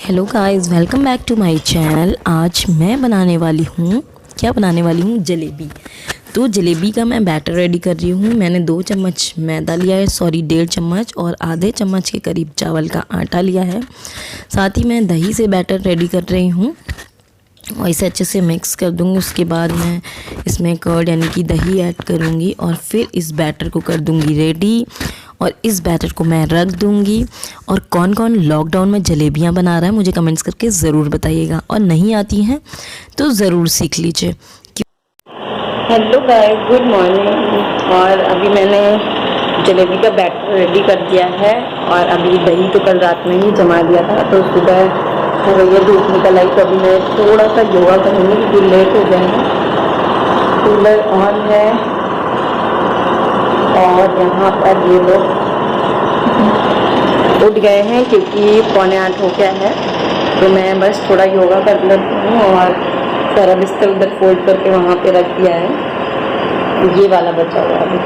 Hello guys, welcome back to my channel. आज मैं बनाने वाली हूँ जलेबी। तो जलेबी का मैं बैटर रेडी कर रही हूँ। मैंने 2 चम्मच मैदा लिया है, 1.5 चम्मच, और आधे चम्मच के करीब चावल का आटा लिया है। साथ ही मैं दही से बैटर रेडी कर रही हूँ और इसे अच्छे से मिक्स कर दूँगी। उसके बाद मैं इसमें कर्ड यानी कि दही ऐड करूँगी और फिर इस बैटर को कर दूँगी रेडी। और इस बैटर को मैं रख दूँगी। और कौन कौन लॉकडाउन में जलेबियाँ बना रहा है मुझे कमेंट्स करके ज़रूर बताइएगा, और नहीं आती हैं तो ज़रूर सीख लीजिए। Hello guys, good morning. और अभी मैंने जलेबी का बैटर रेडी कर दिया है। और अभी दही तो कल रात में ही जमा दिया था, तो सुबह हो गई है, धूप निकल आई, तो अभी मैं थोड़ा सा योगा करूँगी क्योंकि लेट हो गए हैं। कूलर ऑन है और यहाँ पर ये लोग उठ गए हैं क्योंकि 7:45 हो गया है। तो मैं बस थोड़ा योगा कर लेती हूँ और सारा बिस्तर उधर फोल्ड करके वहाँ पे रख दिया है, ये वाला बचा हुआ अभी।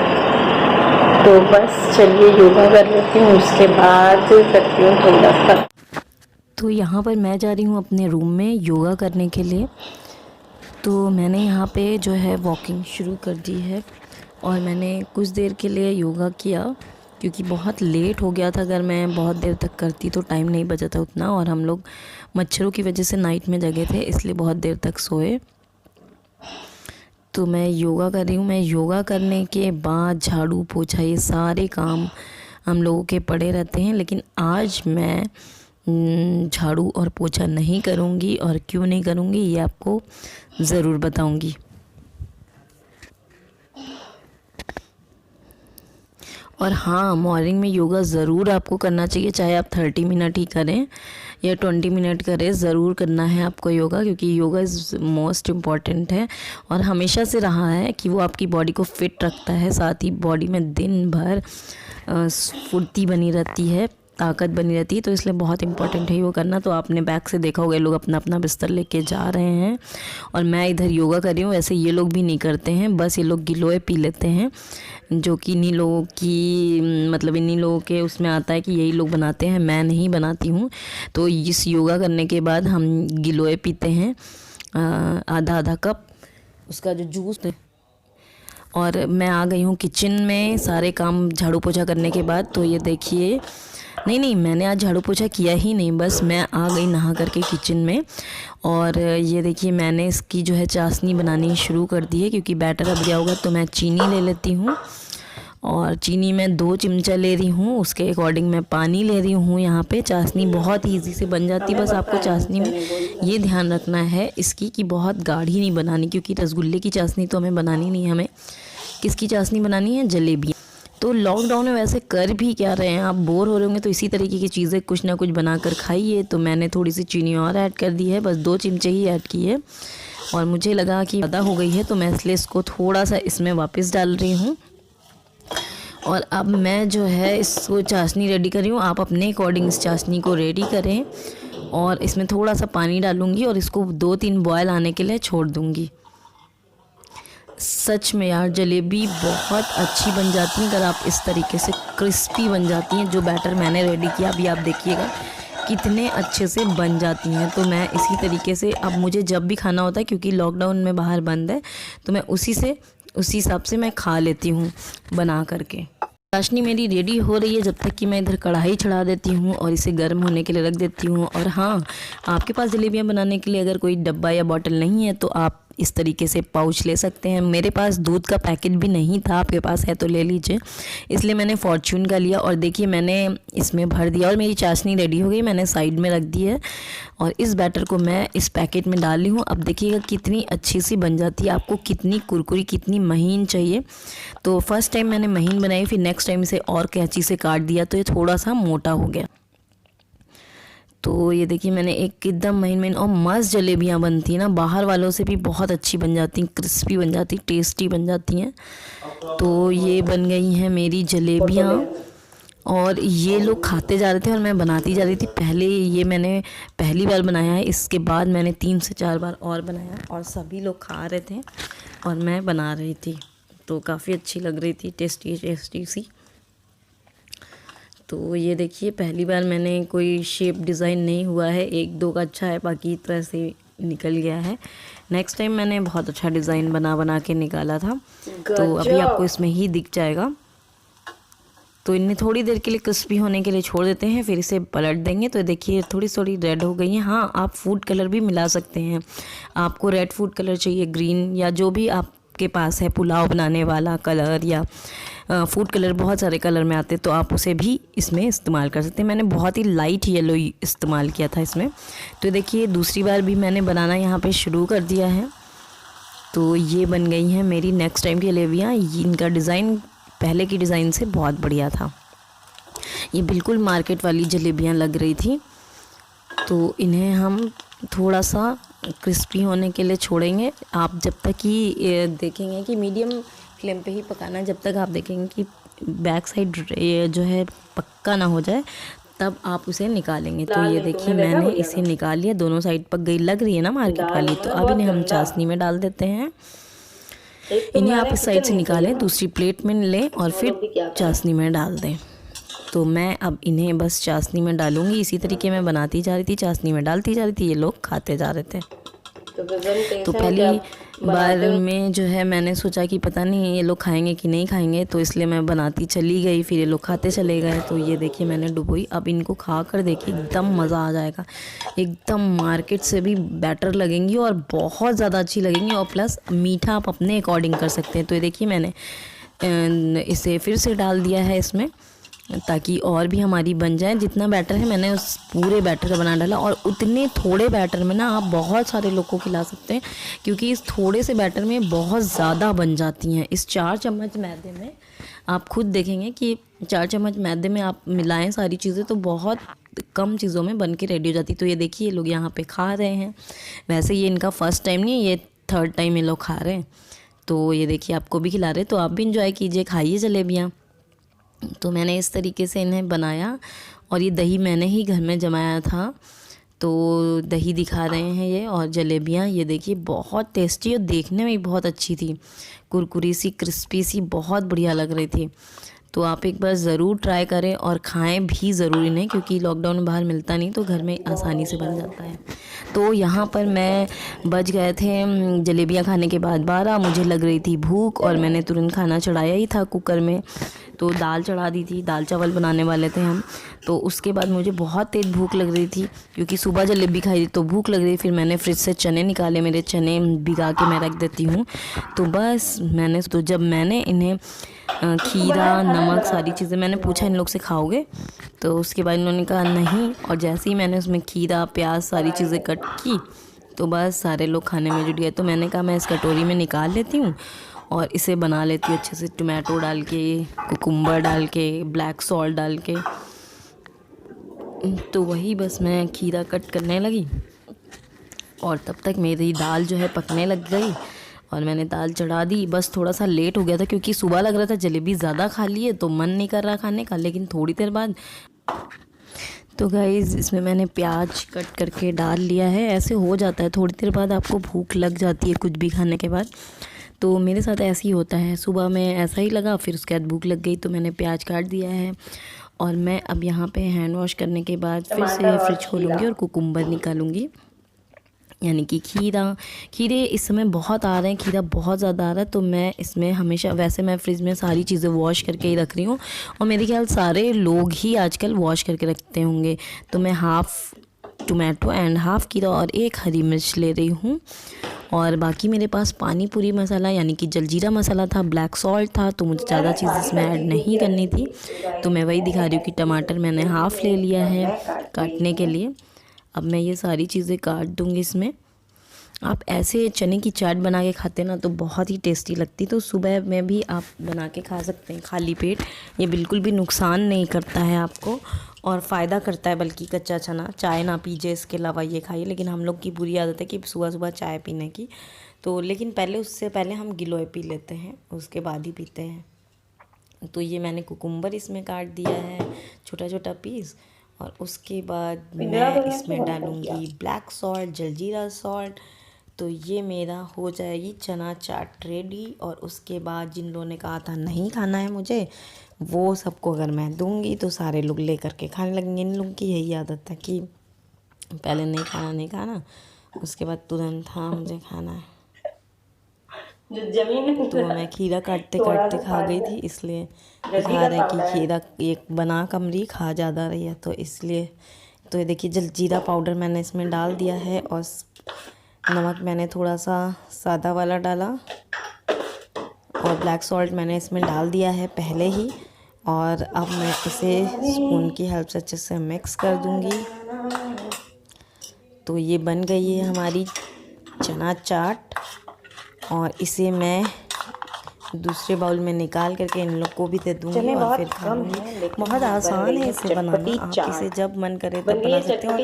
तो बस चलिए योगा कर लेती हूँ, उसके बाद करती हूँ थोड़ा सा। तो यहाँ पर मैं जा रही हूँ अपने रूम में योगा करने के लिए। तो मैंने यहाँ पे जो है वॉकिंग शुरू कर दी है और मैंने कुछ देर के लिए योगा किया क्योंकि बहुत लेट हो गया था। अगर मैं बहुत देर तक करती तो टाइम नहीं बचा था उतना, और हम लोग मच्छरों की वजह से नाइट में जगे थे, इसलिए बहुत देर तक सोए। तो मैं योगा कर रही हूँ। मैं योगा करने के बाद झाड़ू पोछा ये सारे काम हम लोगों के पड़े रहते हैं, लेकिन आज मैं झाड़ू और पोछा नहीं करूँगी। और क्यों नहीं करूँगी ये आपको ज़रूर बताऊँगी। और हाँ, मॉर्निंग में योगा ज़रूर आपको करना चाहिए, चाहे आप 30 मिनट ही करें या 20 मिनट करें, ज़रूर करना है आपको योगा, क्योंकि योगा इज़ मोस्ट इम्पॉर्टेंट है और हमेशा से रहा है कि वो आपकी बॉडी को फिट रखता है। साथ ही बॉडी में दिन भर फुर्ती बनी रहती है, ताकत बनी रहती है, तो इसलिए बहुत इंपॉर्टेंट है योगा करना। तो आपने बैक से देखा होगा लोग अपना अपना बिस्तर लेके जा रहे हैं और मैं इधर योगा कर रही हूँ। ऐसे ये लोग भी नहीं करते हैं, बस ये लोग गिलोय पी लेते हैं, जो कि इन्हीं लोगों की मतलब इन्हीं लोगों के उसमें आता है कि यही लोग बनाते हैं, मैं नहीं बनाती हूँ। तो इस योगा करने के बाद हम गिलोय पीते हैं, आधा आधा कप उसका जो जूस है। और मैं आ गई हूँ किचन में सारे काम झाड़ू पोछा करने के बाद। तो ये देखिए, नहीं मैंने आज झाड़ू पोछा किया ही नहीं, बस मैं आ गई नहा करके किचन में। और ये देखिए मैंने इसकी जो है चाशनी बनानी शुरू कर दी है, क्योंकि बैटर अब गया होगा। तो मैं चीनी ले लेती हूँ और चीनी में 2 चमचा ले रही हूँ, उसके अकॉर्डिंग मैं पानी ले रही हूँ। यहाँ पे चाशनी बहुत ईजी से बन जाती है, बस आपको चाशनी में ये ध्यान रखना है इसकी कि बहुत गाढ़ी नहीं बनानी, क्योंकि रसगुल्ले की चाशनी तो हमें बनानी नहीं है। हमें किसकी चाशनी बनानी है? जलेबी। तो लॉकडाउन में वैसे कर भी क्या रहे हैं, आप बोर हो रहे होंगे तो इसी तरीके की चीज़ें कुछ ना कुछ बना कर खाइए। तो मैंने थोड़ी सी चीनी और ऐड कर दी है, बस 2 चमचे ही ऐड की है, और मुझे लगा कि ज़्यादा हो गई है तो मैं इसलिए इसको थोड़ा सा इसमें वापस डाल रही हूँ। और अब मैं जो है इसको चाशनी रेडी कर रही हूँ। आप अपने अकॉर्डिंग इस चाशनी को रेडी करें, और इसमें थोड़ा सा पानी डालूँगी और इसको 2-3 बॉयल आने के लिए छोड़ दूँगी। सच में यार जलेबी बहुत अच्छी बन जाती है अगर आप इस तरीके से क्रिस्पी बन जाती हैं। जो बैटर मैंने रेडी किया अभी आप देखिएगा कितने अच्छे से बन जाती हैं। तो मैं इसी तरीके से अब मुझे जब भी खाना होता है, क्योंकि लॉकडाउन में बाहर बंद है, तो मैं उसी हिसाब से मैं खा लेती हूँ बना करके। चाशनी मेरी रेडी हो रही है, जब तक कि मैं इधर कढ़ाई चढ़ा देती हूँ और इसे गर्म होने के लिए रख देती हूँ। और हाँ, आपके पास जलेबियाँ बनाने के लिए अगर कोई डब्बा या बॉटल नहीं है तो आप इस तरीके से पाउच ले सकते हैं। मेरे पास दूध का पैकेट भी नहीं था, आपके पास है तो ले लीजिए, इसलिए मैंने फॉर्च्यून का लिया। और देखिए मैंने इसमें भर दिया और मेरी चाशनी रेडी हो गई, मैंने साइड में रख दी है। और इस बैटर को मैं इस पैकेट में डाल रही हूँ। अब देखिएगा कितनी अच्छी सी बन जाती है। आपको कितनी कुरकुरी, कितनी महीन चाहिए। तो फर्स्ट टाइम मैंने महीन बनाई, फिर नेक्स्ट टाइम इसे और कैंची से काट दिया तो ये थोड़ा सा मोटा हो गया। तो ये देखिए मैंने एकदम महीन और मस्त जलेबियाँ बनती हैं ना, बाहर वालों से भी बहुत अच्छी बन जाती हैं, क्रिस्पी बन जाती, टेस्टी बन जाती हैं। तो ये बन गई हैं मेरी जलेबियाँ और ये लोग खाते जा रहे थे और मैं बनाती जा रही थी। पहले ये मैंने पहली बार बनाया है, इसके बाद मैंने 3 से 4 बार और बनाया और सभी लोग खा रहे थे और मैं बना रही थी। तो काफ़ी अच्छी लग रही थी, टेस्टी टेस्टी सी। तो ये देखिए पहली बार मैंने कोई शेप डिज़ाइन नहीं हुआ है, एक दो का अच्छा है, बाकी तरह से निकल गया है। नेक्स्ट टाइम मैंने बहुत अच्छा डिज़ाइन बना के निकाला था, तो अभी आपको इसमें ही दिख जाएगा। तो इन्हें थोड़ी देर के लिए क्रिस्पी होने के लिए छोड़ देते हैं, फिर इसे पलट देंगे। तो देखिए थोड़ी थोड़ी रेड हो गई हैं। हाँ, आप फूड कलर भी मिला सकते हैं, आपको रेड फूड कलर चाहिए, ग्रीन या जो भी आपके पास है, पुलाव बनाने वाला कलर या फूड कलर, बहुत सारे कलर में आते हैं, तो आप उसे भी इसमें इस्तेमाल कर सकते हैं। मैंने बहुत ही लाइट येलो इस्तेमाल किया था इसमें। तो देखिए दूसरी बार भी मैंने बनाना यहाँ पे शुरू कर दिया है। तो ये बन गई हैं मेरी नेक्स्ट टाइम की जलेबियाँ। इनका डिज़ाइन पहले की डिज़ाइन से बहुत बढ़िया था, ये बिल्कुल मार्केट वाली जलेबियाँ लग रही थी। तो इन्हें हम थोड़ा सा क्रिस्पी होने के लिए छोड़ेंगे। आप जब तक कि देखेंगे कि मीडियम फ्लेम पे ही पकाना है, जब तक आप देखेंगे कि बैक साइड जो है पक्का ना हो जाए, तब आप उसे निकालेंगे। तो ये देखिए मैंने इसे निकाल लिया, दोनों साइड पक गई, लग रही है ना मार्केट वाली। तो अब इन्हें हम चाशनी में डाल देते हैं। इन्हें आप इस साइड से निकालें, दूसरी प्लेट में लें और फिर चाशनी में डाल दें। तो मैं अब इन्हें बस चाशनी में डालूंगी। इसी तरीके मैं बनाती जा रही थी, चाशनी में डालती जा रही थी, ये लोग खाते जा रहे थे। तो पहली बार में जो है मैंने सोचा कि पता नहीं ये लोग खाएंगे कि नहीं खाएंगे, तो इसलिए मैं बनाती चली गई, फिर ये लोग खाते चले गए। तो ये देखिए मैंने डुबोई, अब इनको खा कर देखिए एकदम मज़ा आ जाएगा, एकदम मार्केट से भी बेटर लगेंगी और बहुत ज़्यादा अच्छी लगेंगी, और प्लस मीठा आप अपने अकॉर्डिंग कर सकते हैं। तो ये देखिए मैंने इसे फिर से डाल दिया है इसमें, ताकि और भी हमारी बन जाए। जितना बैटर है मैंने उस पूरे बैटर का बना डाला, और उतने थोड़े बैटर में ना आप बहुत सारे लोगों को खिला सकते हैं, क्योंकि इस थोड़े से बैटर में बहुत ज़्यादा बन जाती हैं। इस 4 चम्मच मैदे में आप खुद देखेंगे कि 4 चम्मच मैदे में आप मिलाएं सारी चीज़ें तो बहुत कम चीज़ों में बन के रेडी हो जाती। तो ये देखिए ये लोग यहाँ पे खा रहे हैं। वैसे ये इनका फर्स्ट टाइम नहीं, ये 3rd टाइम ये लोग खा रहे हैं। तो ये देखिए आपको भी खिला रहे, तो आप भी इंजॉय कीजिए, खाइए जलेबियाँ। तो मैंने इस तरीके से इन्हें बनाया, और ये दही मैंने ही घर में जमाया था, तो दही दिखा रहे हैं ये। और जलेबियाँ ये देखिए बहुत टेस्टी और देखने में भी बहुत अच्छी थी, कुरकुरी सी, क्रिस्पी सी, बहुत बढ़िया लग रही थी। तो आप एक बार ज़रूर ट्राई करें और खाएं भी ज़रूर इन्हें, क्योंकि लॉकडाउन में बाहर मिलता नहीं, तो घर में आसानी से बन जाता है। तो यहाँ पर मैं बज गए थे जलेबियाँ खाने के बाद 12, मुझे लग रही थी भूख, और मैंने तुरंत खाना चढ़ाया ही था कुकर में। तो दाल चढ़ा दी थी, दाल चावल बनाने वाले थे हम। तो उसके बाद मुझे बहुत तेज़ भूख लग रही थी, क्योंकि सुबह जलेबी खाई थी तो भूख लग रही। फिर मैंने फ्रिज से चने निकाले, मेरे चने भिगा के मैं रख देती हूँ। तो बस जब मैंने इन्हें खीरा, नमक, सारी चीज़ें मैंने पूछा इन लोग से खाओगे, तो उसके बाद इन्होंने कहा नहीं। और जैसे ही मैंने उसमें खीरा, प्याज, सारी चीज़ें कट की, तो बस सारे लोग खाने में जुट गए। तो मैंने कहा मैं इस कटोरी में निकाल लेती हूँ और इसे बना लेती हूँ अच्छे से, टमाटो डाल के, कुकुम्बर डाल के, ब्लैक सॉल्ट डाल के। तो वही बस मैं खीरा कट करने लगी, और तब तक मेरी दाल जो है पकने लग गई, और मैंने दाल चढ़ा दी। बस थोड़ा सा लेट हो गया था, क्योंकि सुबह लग रहा था जलेबी ज़्यादा खा लिए तो मन नहीं कर रहा खाने का, लेकिन थोड़ी देर बाद। तो गाइज़ इसमें मैंने प्याज कट करके डाल लिया है। ऐसे हो जाता है, थोड़ी देर बाद आपको भूख लग जाती है कुछ भी खाने के बाद। तो मेरे साथ ऐसे ही होता है, सुबह में ऐसा ही लगा, फिर उसके बाद भूख लग गई, तो मैंने प्याज काट दिया है। और मैं अब यहाँ पे हैंड वॉश करने के बाद फिर से फ्रिज खोलूँगी और कुकुम्बर निकालूँगी, यानी कि खीरे इस समय बहुत आ रहे हैं, खीरा बहुत ज़्यादा आ रहा है। तो मैं इसमें हमेशा, वैसे मैं फ्रिज में सारी चीज़ें वॉश करके ही रख रही हूँ, और मेरे ख्याल सारे लोग ही आजकल वॉश करके रखते होंगे। तो मैं हाफ़ टोमेटो एंड हाफ़ खीरा और 1 हरी मिर्च ले रही हूँ। और बाकी मेरे पास पानी पूरी मसाला यानी कि जलजीरा मसाला था, ब्लैक सॉल्ट था, तो मुझे ज़्यादा चीज़ इसमें ऐड नहीं करनी थी। तो मैं वही दिखा रही हूँ कि टमाटर मैंने हाफ़ ले लिया है काटने के लिए। अब मैं ये सारी चीज़ें काट दूँगी इसमें। आप ऐसे चने की चाट बना के खाते ना तो बहुत ही टेस्टी लगती। तो सुबह में भी आप बना के खा सकते हैं खाली पेट, ये बिल्कुल भी नुकसान नहीं करता है आपको और फ़ायदा करता है बल्कि। कच्चा चना चाय ना पीजिए, इसके अलावा ये खाइए। लेकिन हम लोग की बुरी आदत है कि सुबह सुबह चाय पीने की, तो लेकिन पहले उससे पहले हम गिलोय पी लेते हैं, उसके बाद ही पीते हैं। तो ये मैंने कुकुम्बर इसमें काट दिया है छोटा छोटा पीस, और उसके बाद मैं इसमें डालूँगी ब्लैक सॉल्ट, जलजीरा सॉल्ट। तो ये मेरा हो जाएगी चना चाट रेडी। और उसके बाद जिन लोगों ने कहा था नहीं खाना है मुझे, वो सबको अगर मैं दूंगी तो सारे लोग ले करके खाने लगेंगे। इन लोगों की यही आदत है कि पहले नहीं खाना, उसके बाद तुरंत हाँ मुझे खाना है। जो जमीन तो मैं खीरा काटते काटते खा गई थी, इसलिए जल्दी दिखा का रहे हैं कि पाउडर है। खीरा एक बना कम रही खा ज़्यादा रही है, तो इसलिए। तो ये देखिए जलजीरा पाउडर मैंने इसमें डाल दिया है, और नमक मैंने थोड़ा सा सादा वाला डाला, और ब्लैक सॉल्ट मैंने इसमें डाल दिया है पहले ही। और अब मैं इसे स्पून की हेल्प से अच्छे से मिक्स कर दूंगी। तो ये बन गई है हमारी चना चाट, और इसे मैं दूसरे बाउल में निकाल करके इन लोग को भी दे दूंगी और फिर खा लूँगी। बहुत आसान है इसे बनाना, आप इसे जब मन करे तब बना सकते हो।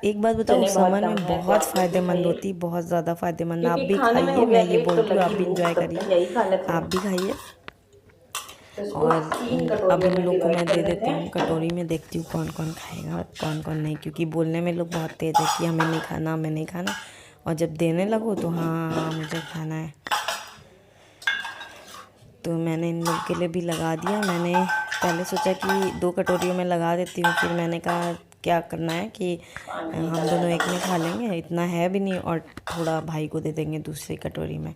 एक बात बताऊँ, समर में बहुत फ़ायदेमंद होती, बहुत ज़्यादा फ़ायदेमंद। आप भी खाइए, मैं ये बोल रही हूँ, आप भी इंजॉय करिए, आप भी खाइए। और अब इन लोग को मैं दे देती हूँ कटोरी में, देखती हूँ कौन कौन खाएगा कौन कौन नहीं, क्योंकि बोलने में लोग बहुत तेज़ है कि हमें नहीं खाना, हमें नहीं खाना, और जब देने लगो तो हाँ मुझे खाना है। तो मैंने इन लोग के लिए भी लगा दिया। मैंने पहले सोचा कि 2 कटोरियों में लगा देती हूँ, फिर मैंने कहा क्या करना है कि हम दोनों एक में खा लेंगे, इतना है भी नहीं, और थोड़ा भाई को दे देंगे दूसरी कटोरी में।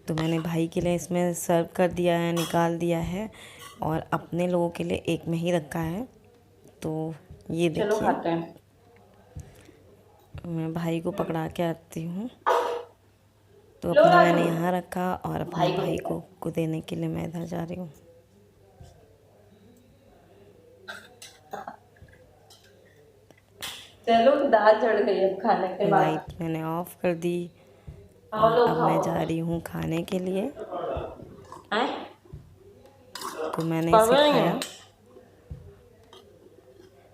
तो मैंने भाई के लिए इसमें सर्व कर दिया है, निकाल दिया है, और अपने लोगों के लिए एक में ही रखा है। तो ये देखिए, मैं भाई को पकड़ा के आती हूँ। तो अपना मैंने यहाँ रखा, और अपने भाई को देने के लिए मैं इधर जा रही हूँ। चलो दाल चढ़ गई अब खाने के बाद। लाइट मैंने ऑफ कर दी, और अब मैं जा रही हूँ खाने के लिए। तो मैंने इसे खाया,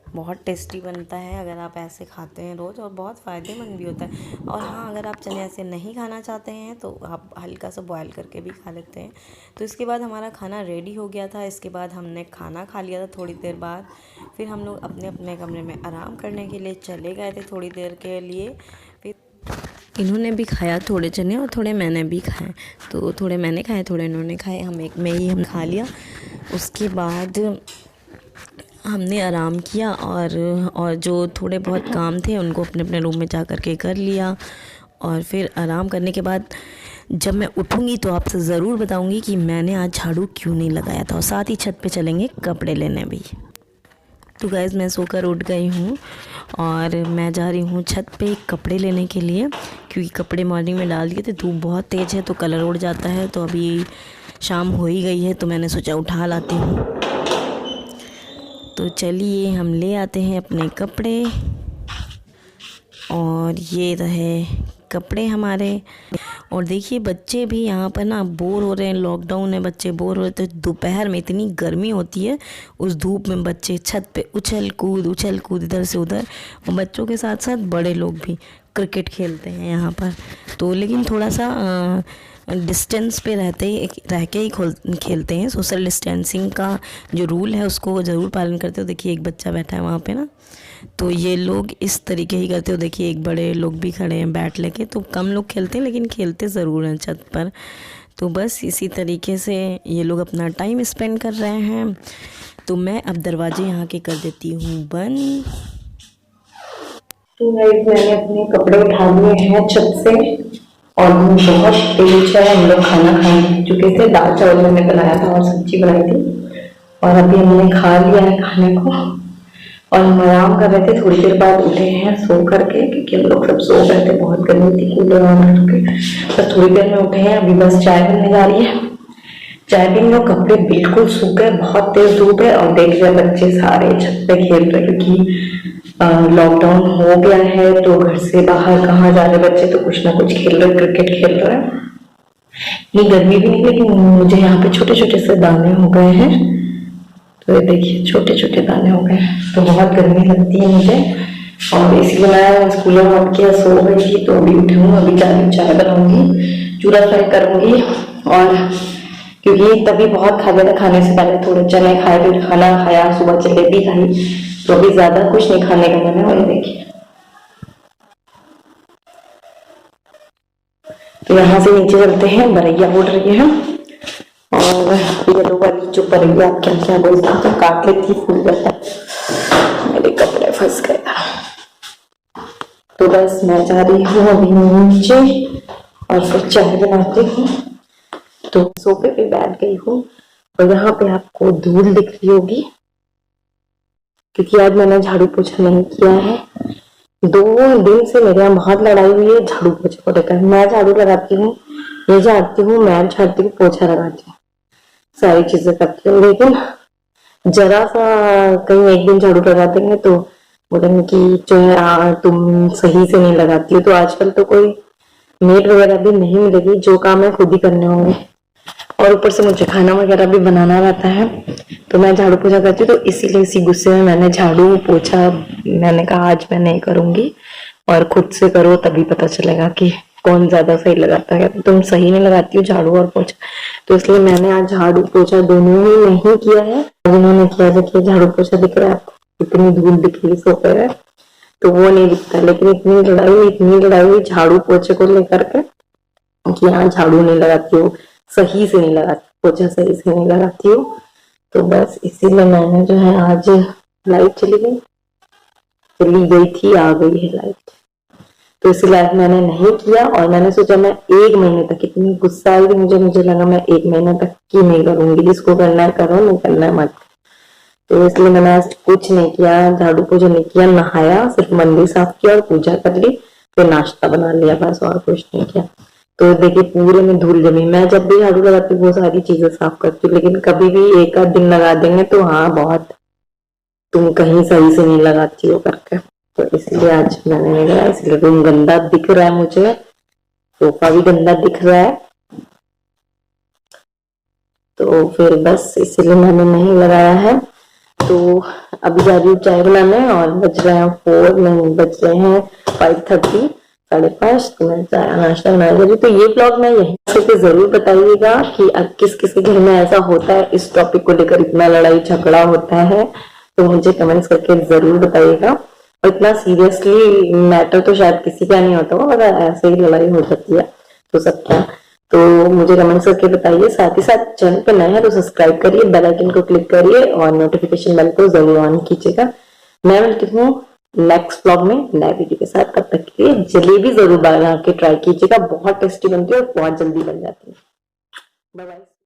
बहुत टेस्टी बनता है अगर आप ऐसे खाते हैं रोज़, और बहुत फ़ायदेमंद भी होता है। और हाँ, अगर आप चने ऐसे नहीं खाना चाहते हैं तो आप हल्का सा बॉयल करके भी खा लेते हैं। तो इसके बाद हमारा खाना रेडी हो गया था। इसके बाद हमने खाना खा लिया था थोड़ी देर बाद। फिर हम लोग अपने अपने कमरे में आराम करने के लिए चले गए थे थोड़ी देर के लिए। फिर इन्होंने भी खाया थोड़े चने, और थोड़े मैंने भी खाए। तो थोड़े मैंने खाए, थोड़े इन्होंने खाए, हम एक में ही हम खा लिया। उसके बाद हमने आराम किया, और जो थोड़े बहुत काम थे उनको अपने अपने रूम में जा कर के कर लिया। और फिर आराम करने के बाद जब मैं उठूँगी तो आपसे ज़रूर बताऊँगी कि मैंने आज झाड़ू क्यों नहीं लगाया था, और साथ ही छत पे चलेंगे कपड़े लेने भी। तो गाइस, मैं सोकर उठ गई हूँ, और मैं जा रही हूँ छत पे कपड़े लेने के लिए, क्योंकि कपड़े मॉर्निंग में डाल दिए थे। धूप बहुत तेज़ है तो कलर उड़ जाता है। तो अभी शाम हो ही गई है, तो मैंने सोचा उठा लाती हूँ। तो चलिए हम ले आते हैं अपने कपड़े, और ये रहे कपड़े हमारे। और देखिए बच्चे भी यहाँ पर ना बोर हो रहे हैं, लॉकडाउन है, बच्चे बोर हो रहे थे। दोपहर में इतनी गर्मी होती है, उस धूप में बच्चे छत पे उछल कूद इधर से उधर, और बच्चों के साथ साथ बड़े लोग भी क्रिकेट खेलते हैं यहाँ पर। तो लेकिन थोड़ा सा डिस्टेंस पे रह के ही खेलते हैं। सोशल डिस्टेंसिंग का जो रूल है उसको ज़रूर पालन करते हो। देखिए एक बच्चा बैठा है वहाँ पे ना, तो ये लोग इस तरीके ही करते हो। देखिए एक बड़े लोग भी खड़े हैं बैट लेके। तो कम लोग खेलते हैं लेकिन खेलते ज़रूर हैं छत पर। तो बस इसी तरीके से ये लोग अपना टाइम स्पेंड कर रहे हैं। तो मैं अब दरवाजे यहाँ के कर देती हूँ बंद। तो मैंने अपने कपड़े उठा लिए हैं छत से, और बहुत तेज है। हम लोग खाना खा चुके थे, दाल चावल मैंने बनाया था और सब्जी बनाई थी, और अभी हमने खा लिया है खाने को, और हम आराम कर रहे थे। थोड़ी देर बाद उठे हैं सो करके, क्योंकि हम लोग सब सो गए थे, बहुत गर्मी थी, कूलर ऑन करके। तो थोड़ी देर में उठे हैं, अभी बस चाय बनने जा रही है। चाय पीने और कपड़े बिल्कुल सूख गए, बहुत तेज धूप है। और देख रहे बच्चे सारे छत पे खेल रहे, क्योंकि लॉकडाउन हो गया है तो घर से बाहर कहाँ जा रहे बच्चे, तो कुछ ना कुछ खेल रहे, क्रिकेट खेल रहे हैं। ये गर्मी भी नहीं, लेकिन मुझे यहाँ पे छोटे छोटे से दाने हो गए हैं। तो ये देखिए छोटे छोटे दाने हो गए हैं, तो बहुत गर्मी लगती है मुझे, और इसलिए मैं स्कूल में उठ के सो गई थी। तो अभी उठी हूँ, अभी चाय बनाऊंगी, चूरा फ्राई करूंगी। और क्योंकि तभी बहुत खा लिया था, खाने से पहले थोड़े चने खाए, फिर खाना खाया, सुबह जलेबी खाई, तो अभी ज्यादा कुछ नहीं खाने का मन है। और देखिए तो यहाँ से नीचे चलते हैं, बरैया उड़ रही है, और और येलो वाली जो परेगी आप क्या क्या बोलते हैं, तो काट लेती फूल जाता है, मेरे कपड़े फंस गए। तो बस मैं जा रही हूँ अभी नीचे और फिर चाय बनाती हूँ। तो सोफे पे बैठ गई हूँ और यहाँ पे आपको धूल दिख रही होगी क्योंकि आज मैंने झाड़ू पोछा नहीं किया है। 2 दिन से मेरे यहाँ बहुत लड़ाई हुई है झाड़ू पोछे को लेकर। मैं झाड़ू लगाती हूँ, ये झाड़ती हूँ, मैं झाड़ती हूँ, पोछा लगाती हूँ, सारी चीजें करती हूँ, लेकिन जरा सा कहीं एक दिन झाड़ू लगा देंगे तो बोलेंगे कि जो है तुम सही से नहीं लगाती हो। तो आजकल तो कोई मेड वगैरह भी नहीं मिलेगी, जो काम है खुद ही करने होंगे और ऊपर से मुझे खाना वगैरह भी बनाना रहता है, तो मैं झाड़ू पोछा करती हूँ। तो इसीलिए इसी गुस्से में मैंने झाड़ू पोछा मैंने कहा आज मैं नहीं करूंगी और खुद से करो तभी पता चलेगा कि कौन ज्यादा सही लगाता है। तुम सही नहीं लगाती हो झाड़ू और पोछा, तो इसलिए मैंने आज झाड़ू पोछा दोनों ही नहीं किया है। जिन्होंने किया, देखिए झाड़ू पोछा दिख रहा है आपको, इतनी धूल दिख रही सोफे में, तो वो नहीं दिखता, लेकिन इतनी लड़ाई हुई झाड़ू पोछे को लेकर के कि हाँ झाड़ू नहीं लगाती हो, सही से नहीं लगाती, पोछा सही से नहीं लगाती हो। तो बस इसीलिए मैंने जो है आज लाइट चली गई थी, आ गई है लाइट, तो इसलिए आज मैंने नहीं किया। और मैंने सोचा मैं 1 महीने तक, इतनी गुस्सा आई मुझे लगा मैं 1 महीने तक की नहीं करूंगी, जिसको करना है करो, नहीं करना है मत। तो इसलिए मैंने आज कुछ नहीं किया, झाड़ू पोछा नहीं किया, नहाया, सिर्फ मंदिर साफ किया और पूजा कर ली, फिर नाश्ता बना लिया, बस और कुछ नहीं किया। तो देखिए पूरे में धूल जमी। मैं जब भी झाड़ू लगाती हूँ वो सारी चीजें साफ करती हूँ, लेकिन कभी भी 1 आध दिन लगा देंगे तो हाँ बहुत तुम कहीं सही से नहीं लगाती हो करके, तो इसलिए आज मैंने नहीं लगाया। इसलिए रूम गंदा दिख रहा है, मुझे सोफा भी गंदा दिख रहा है, तो फिर बस इसलिए मैंने नहीं लगाया है। तो अभी जा रही हूँ चाय बनाने और बज रहे हैं 4 नहीं बज रहे हैं 5:30 5:30, तो मैं चाय नाश्ता बनाने जा रही हूँ। तो ये ब्लॉग मैं यहीं से जरूर बताइएगा कि अब किस किस के घर में ऐसा होता है, इस टॉपिक को लेकर इतना लड़ाई झगड़ा होता है, तो मुझे कमेंट्स करके जरूर बताइएगा। और इतना सीरियसली मैटर तो शायद किसी का नहीं होता हो, अगर ऐसे ही लड़ाई हो जाती है तो सबका, तो मुझे कमेंट्स करके बताइए। साथ ही साथ चैनल पर नए हैं तो सब्सक्राइब करिए, बेल आइकन को क्लिक करिए और नोटिफिकेशन बेल को जरूर ऑन कीजिएगा। मैं मिलती हूँ नेक्स्ट ब्लॉग में नए वीडियो के साथ, तब तक के लिए जलेबी जरूर बना के ट्राई कीजिएगा, बहुत टेस्टी बनती है और बहुत जल्दी बन जाती है। Bye bye.